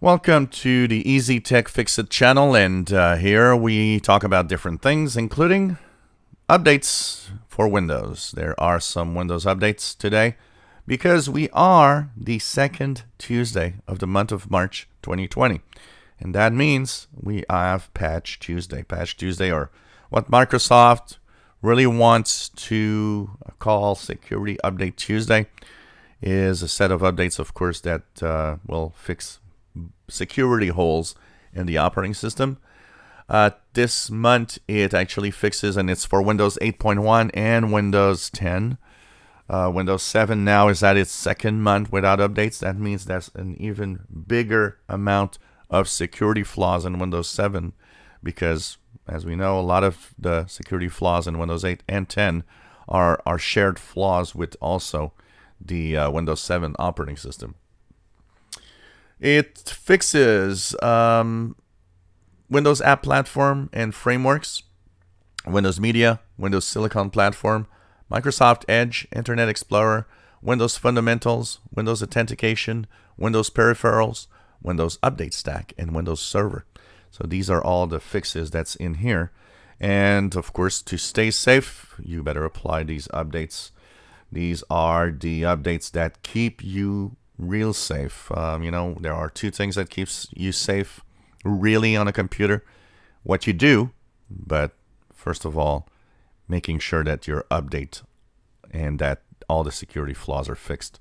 Welcome to the Easy Tech Fixit channel, and here we talk about different things, including updates for Windows. There are some Windows updates today because we are the second Tuesday of the month of March 2020. And that means we have Patch Tuesday. Patch Tuesday, or what Microsoft really wants to call Security Update Tuesday, is a set of updates, of course, that will fix security holes in the operating system. This month it actually fixes, and it's for Windows 8.1 and Windows 10. Windows 7 now is at its second month without updates. That means there's an even bigger amount of security flaws in Windows 7 because, as we know, a lot of the security flaws in Windows 8 and 10 are shared flaws with also the Windows 7 operating system. It fixes Windows App Platform and Frameworks, Windows Media, Windows Silicon Platform, Microsoft Edge, Internet Explorer, Windows Fundamentals, Windows Authentication, Windows Peripherals, Windows Update Stack, and Windows Server. So these are all the fixes that's in here. And of course, to stay safe, you better apply these updates. These are the updates that keep you real safe. There are two things that keeps you safe really on a computer. What you do, but first of all, making sure that your update and that all the security flaws are fixed.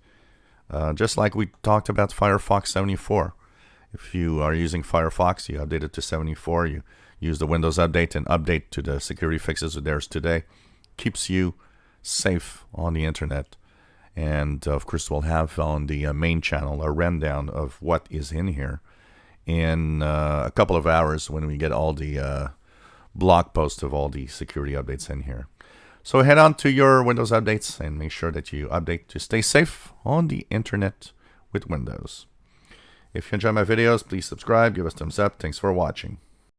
Just like we talked about Firefox 74. If you are using Firefox, you update it to 74, you use the Windows Update and update to the security fixes there's today. Keeps you safe on the internet. And of course, we'll have on the main channel a rundown of what is in here in a couple of hours when we get all the blog posts of all the security updates in here. So head on to your Windows updates and make sure that you update to stay safe on the internet with Windows. If you enjoy my videos, please subscribe, give us a thumbs up. Thanks for watching.